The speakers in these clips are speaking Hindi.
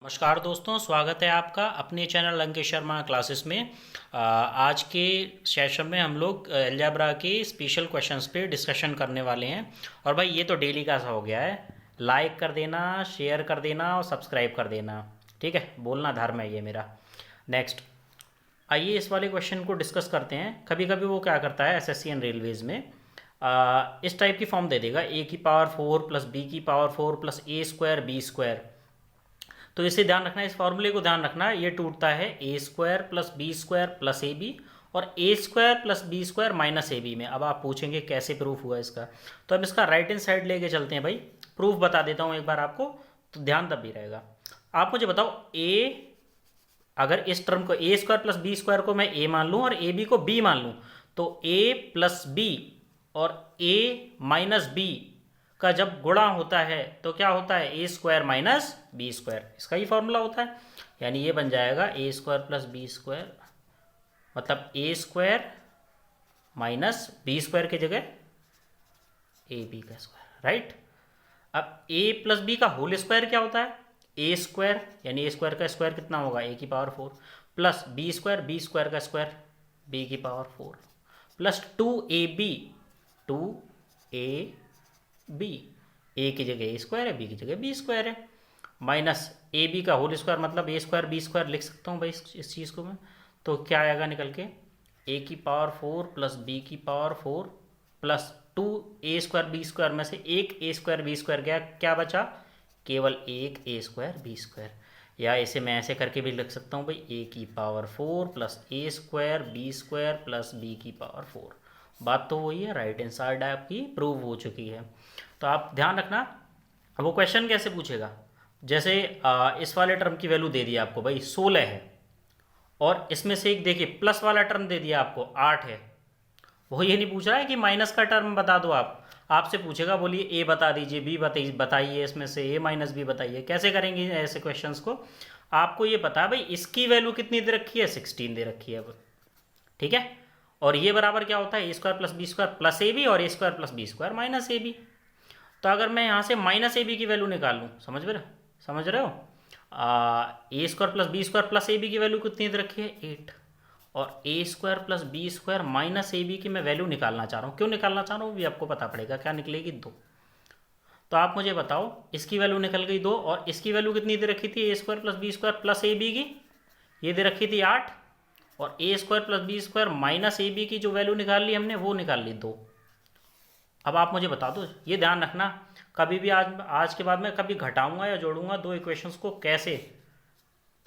नमस्कार दोस्तों, स्वागत है आपका अपने चैनल लंकेश शर्मा क्लासेस में। आज के सेशन में हम लोग अलजेब्रा के स्पेशल क्वेश्चंस पे डिस्कशन करने वाले हैं। और भाई ये तो डेली का सा हो गया है, लाइक कर देना, शेयर कर देना और सब्सक्राइब कर देना, ठीक है। बोलना धर्म है ये मेरा। नेक्स्ट, आइए इस वाले क्वेश्चन को डिस्कस करते हैं। कभी कभी वो क्या करता है एसएससी एंड रेलवेज में इस टाइप की फॉर्म दे देगा, ए की पावर 4 प्लस बी की पावर 4 प्लस ए स्क्वायर बी स्क्वायर। तो इसे ध्यान रखना, इस फॉर्मूले को ध्यान रखना, ये टूटता है A square plus B square plus A B और A square plus B square minus A B में। अब आप पूछेंगे कैसे प्रूफ हुआ इसका, तो अब इसका राइट हैंड साइड लेके चलते हैं भाई। प्रूफ बता देता हूँ एक बार आपको, तो ध्यान तब भी रहेगा। आप मुझे बताओ, ए अगर इस टर्म को ए स्क्वायर प्लस बी स्क्वायर को मैं ए मान लूँ और ए बी को बी मान लूँ, तो ए प्लस बी और ए माइनस बी का जब गुणा होता है तो क्या होता है, A square minus B square. इसका ही फॉर्मूला होता है, यानी ये बन जाएगा ए स्क्वायर प्लस बी स्क्वायर, मतलब ए स्क्वायर माइनस बी स्क्वायर की जगह ए बी का स्क्वायर, राइट। अब ए प्लस बी का होल स्क्वायर क्या होता है, ए स्क्वायर, यानी ए स्क्वायर का स्क्वायर कितना होगा, ए की पावर 4 प्लस बी स्क्वायर का स्क्वायर बी की पावर 4 प्लस 2ab, 2ab, ए की जगह ए स्क्वायर है, बी की जगह बी स्क्वायर है, माइनस ए बी का होल स्क्वायर, मतलब ए स्क्वायर बी स्क्वायर लिख सकता हूँ भाई इस चीज़ को मैं। तो क्या आएगा निकल के, ए की पावर 4 प्लस बी की पावर 4 प्लस 2a² बी स्क्वायर में से एक a² बी स्क्वायर गया, क्या बचा, केवल एक a² बी स्क्वायर। या इसे मैं ऐसे करके भी लिख सकता हूँ भाई, ए की पावर 4 प्लस a² B square plus B की पावर 4। बात तो वही है, राइट हैंड साइड आपकी प्रूव हो चुकी है। तो आप ध्यान रखना, वो क्वेश्चन कैसे पूछेगा, जैसे इस वाले टर्म की वैल्यू दे दी आपको भाई 16 है, और इसमें से एक देखिए प्लस वाला टर्म दे दिया आपको 8 है। वो ये नहीं पूछ रहा है कि माइनस का टर्म बता दो, आपसे पूछेगा, बोलिए ए बता दीजिए, बी बताइए, इसमें से ए माइनस बी बताइए। कैसे करेंगे ऐसे क्वेश्चंस को, आपको ये पता है भाई इसकी वैल्यू कितनी दे रखी है, 16 दे रखी है, ठीक है। और ये बराबर क्या होता है, A square plus B square plus A B और A square plus B square minus A B. तो अगर मैं यहाँ से माइनस ए बी की वैल्यू निकाल लूँ, समझ रहे हो, A square plus B square plus A B की वैल्यू कितनी दे रखी है, 8, और A square plus B square minus A B की मैं वैल्यू निकालना चाह रहा हूँ। क्यों निकालना चाह रहा हूँ भी आपको पता पड़ेगा, क्या निकलेगी, 2। तो आप मुझे बताओ, इसकी वैल्यू निकल गई 2, और इसकी वैल्यू कितनी दे रखी थी, A square plus B square plus A B की, ये दे रखी थी 8, और A square plus B square minus A B की जो वैल्यू निकाल ली हमने, वो निकाल ली 2। अब आप मुझे बता दो, ये ध्यान रखना, कभी भी आज के बाद मैं कभी घटाऊंगा या जोड़ूंगा दो इक्वेशंस को, कैसे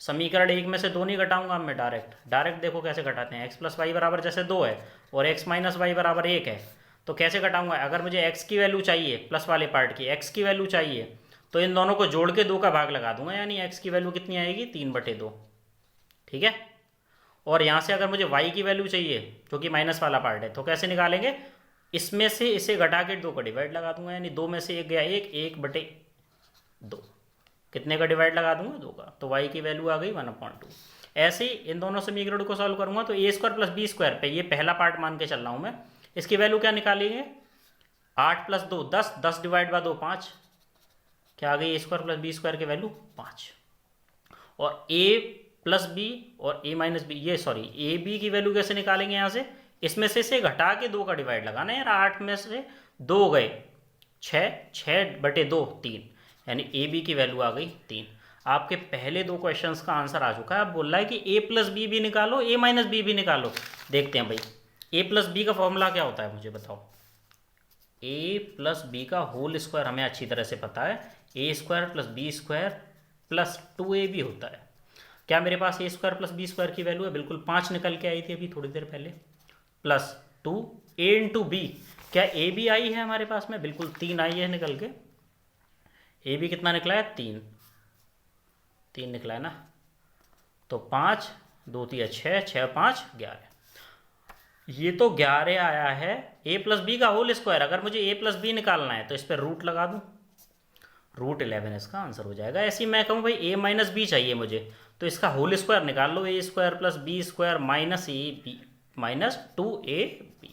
समीकरण एक में से दो नहीं घटाऊंगा मैं, डायरेक्ट देखो कैसे घटाते हैं। एक्स प्लस वाई बराबर जैसे 2 है और एक्स माइनस वाई बराबर 1 है, तो कैसे घटाऊंगा, अगर मुझे एक्स की वैल्यू चाहिए, प्लस वाले पार्ट की एक्स की वैल्यू चाहिए, तो इन दोनों को जोड़ के 2 का भाग लगा दूंगा, यानी एक्स की वैल्यू कितनी आएगी, 3/2, ठीक है। और यहाँ से अगर मुझे वाई की वैल्यू चाहिए, जो कि माइनस वाला पार्ट है, तो कैसे निकालेंगे, इसमें से इसे घटा के 2 का डिवाइड लगा दूंगा, यानी 2 में से 1 गया 1/2, कितने का डिवाइड लगा दूंगा, 2 का, तो y की वैल्यू आ गई 1/2। ऐसे ही इन दोनों समीकरणों को सॉल्व करूंगा, तो ए स्क्वायर प्लस बी स्क्वायर पे, ये पहला पार्ट मान के चल रहा हूं मैं, इसकी वैल्यू क्या निकालेंगे, 8 प्लस 2 10, 10 डिवाइड बाय 2 5, क्या आ गई, ए स्क्वायर प्लस बी स्क्वायर की वैल्यू 5। और ए प्लस बी और ए माइनस बी, ये सॉरी ए बी की वैल्यू कैसे निकालेंगे, यहाँ से इसमें से घटा के 2 का डिवाइड लगाना है यार, 8 में से 2 गए 6/2 3, यानी ए बी की वैल्यू आ गई 3। आपके पहले 2 क्वेश्चंस का आंसर आ चुका है। अब बोल रहा है कि ए प्लस बी भी निकालो, ए माइनस बी भी निकालो। देखते हैं भाई, ए प्लस बी का फॉर्मूला क्या होता है, मुझे बताओ। ए प्लस बी का होल स्क्वायर हमें अच्छी तरह से पता है, A square plus B square plus 2ab होता है। क्या मेरे पास A square plus B square की वैल्यू है, बिल्कुल 5 निकल के आई थी अभी थोड़ी देर पहले, प्लस 2 ए इंटू बी, क्या ए बी आई है हमारे पास में, बिल्कुल 3 आई है निकल के। ए बी कितना निकला है, 3 निकला है ना, तो 5 2 3 6, 6 5 11, ये तो 11 आया है। ए प्लस बी का होल स्क्वायर, अगर मुझे ए प्लस बी निकालना है तो इस पर रूट लगा दूं, √11 इसका आंसर हो जाएगा। ऐसे ही मैं कहूँ भाई ए माइनस बी चाहिए मुझे, तो इसका होल स्क्वायर निकाल लो, A square plus B square minus A B minus 2ab,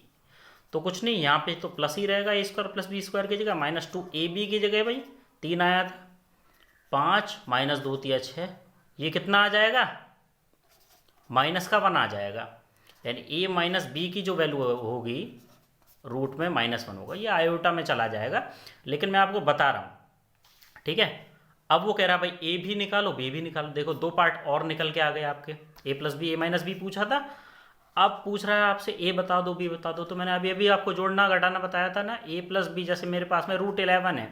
तो कुछ नहीं, यहाँ पे तो प्लस ही रहेगा, ए स्क्वायर प्लस बी स्क्वायर की जगह, माइनस 2ab की जगह भाई 3 आया था, 5 माइनस 2 तिया 6, ये कितना आ जाएगा, माइनस का 1 आ जाएगा, यानी ए माइनस बी की जो वैल्यू होगी रूट में -1 होगा। ये आयोटा में चला जाएगा, लेकिन मैं आपको बता रहा हूँ, ठीक है। अब वो कह रहा है भाई ए भी निकालो बी भी निकालो। देखो दो पार्ट और निकल के आ गए आपके, ए प्लस बी, ए माइनस बी पूछा था, अब पूछ रहा है आपसे ए बता दो बी बता दो। तो मैंने अभी अभी आपको जोड़ना घटाना बताया था ना, ए प्लस बी, जैसे मेरे पास में √11 है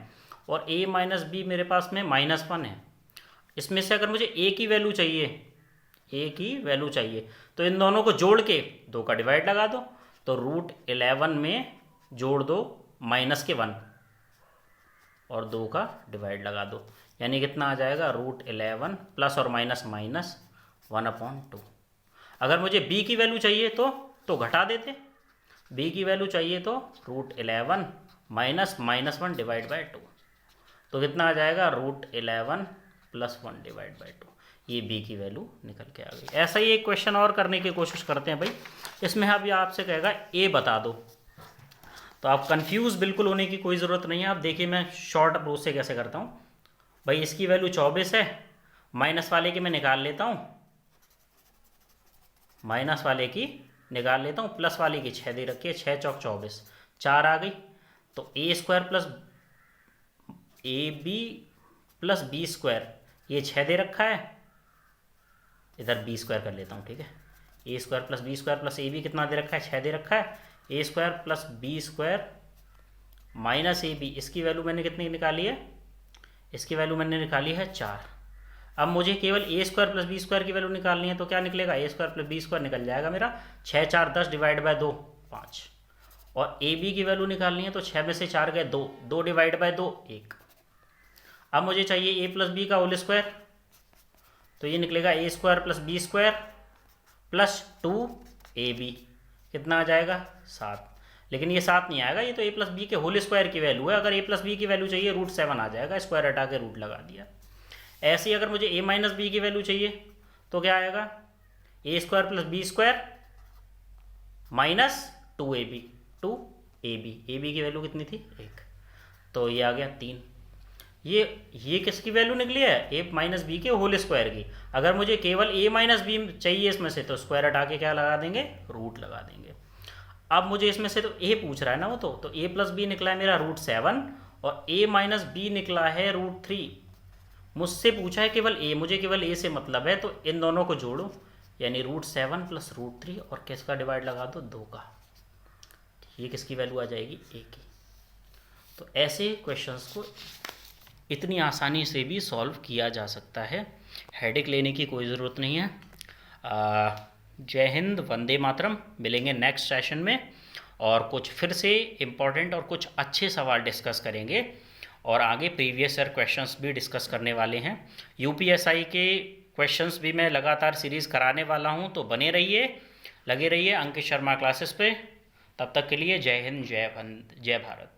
और ए माइनस बी मेरे पास में -1 है। इसमें से अगर मुझे ए की वैल्यू चाहिए, ए की वैल्यू चाहिए, तो इन दोनों को जोड़ के 2 का डिवाइड लगा दो, तो √11 में जोड़ दो -1 और 2 का डिवाइड लगा दो, यानी कितना आ जाएगा, √11 प्लस और माइनस माइनस 1/2। अगर मुझे b की वैल्यू चाहिए तो घटा देते, b की वैल्यू चाहिए तो √11 माइनस -1 डिवाइड बाय 2, तो कितना आ जाएगा, √11 प्लस 1 डिवाइड बाय 2। ये b की वैल्यू निकल के आ गई। ऐसा ही एक क्वेश्चन और करने की कोशिश करते हैं भाई। इसमें अभी आपसे कहेगा a बता दो, तो आप कंफ्यूज बिल्कुल होने की कोई ज़रूरत नहीं है। आप देखिए मैं शॉर्ट अप्रोच से कैसे करता हूँ भाई। इसकी वैल्यू 24 है, माइनस वाले की मैं निकाल लेता हूँ, माइनस वाले की निकाल लेता हूँ, प्लस वाले की 6 दे रखी है, 6 चौक 24, 4 आ गई। तो a² plus ab plus b², ये 6 दे रखा है, इधर b² कर लेता हूँ, ठीक है। a² plus b² plus ab कितना दे रखा है, 6 दे रखा है, a² plus b² minus ab, इसकी वैल्यू मैंने कितनी निकाली है, इसकी वैल्यू मैंने निकाली है 4। अब मुझे केवल a² प्लस b² की वैल्यू निकालनी है, तो क्या निकलेगा, a² प्लस b² निकल जाएगा मेरा, 6 4 10 डिवाइड बाय 2 5। और ab की वैल्यू निकालनी है, तो 6 में से 4 गए 2, 2 डिवाइड बाय 2 1। अब मुझे चाहिए a प्लस बी का होल स्क्वायर, तो ये निकलेगा a² plus b² plus 2ab, कितना आ जाएगा, 7। लेकिन ये 7 नहीं आएगा, ये तो a प्लस बी के होल स्क्वायर की वैल्यू है। अगर a प्लस बी की वैल्यू चाहिए √7 आ जाएगा, स्क्वायर हटा के रूट लगा दिया। ऐसे ही अगर मुझे a माइनस बी की वैल्यू चाहिए तो क्या आएगा, a² plus b² minus 2ab, 2ab, ab की वैल्यू कितनी थी, 1, तो ये आ गया 3। ये किसकी वैल्यू निकली है, a माइनस बी के होल स्क्वायर की। अगर मुझे केवल a माइनस बी चाहिए इसमें से, तो स्क्वायर हटा के क्या लगा देंगे, रूट लगा देंगे। अब मुझे इसमें से तो a पूछ रहा है ना वो, तो a प्लस बी निकला है मेरा √7 और a माइनस बी निकला है √3। मुझसे पूछा है केवल a, मुझे केवल a से मतलब है, तो इन दोनों को जोड़ो, यानी √7 प्लस √3 और किसका डिवाइड लगा दो, 2 का। ये किसकी वैल्यू आ जाएगी, a की। तो ऐसे क्वेश्चंस को इतनी आसानी से भी सॉल्व किया जा सकता है, हेडेक लेने की कोई ज़रूरत नहीं है। जय हिंद, वंदे मातरम। मिलेंगे नेक्स्ट सेशन में और कुछ फिर से इम्पोर्टेंट और कुछ अच्छे सवाल डिस्कस करेंगे, और आगे प्रीवियस ईयर क्वेश्चंस भी डिस्कस करने वाले हैं। यूपीएसआई के क्वेश्चंस भी मैं लगातार सीरीज़ कराने वाला हूं, तो बने रहिए, लगे रहिए अंकित शर्मा क्लासेस पे। तब तक के लिए जय हिंद, जय भारत।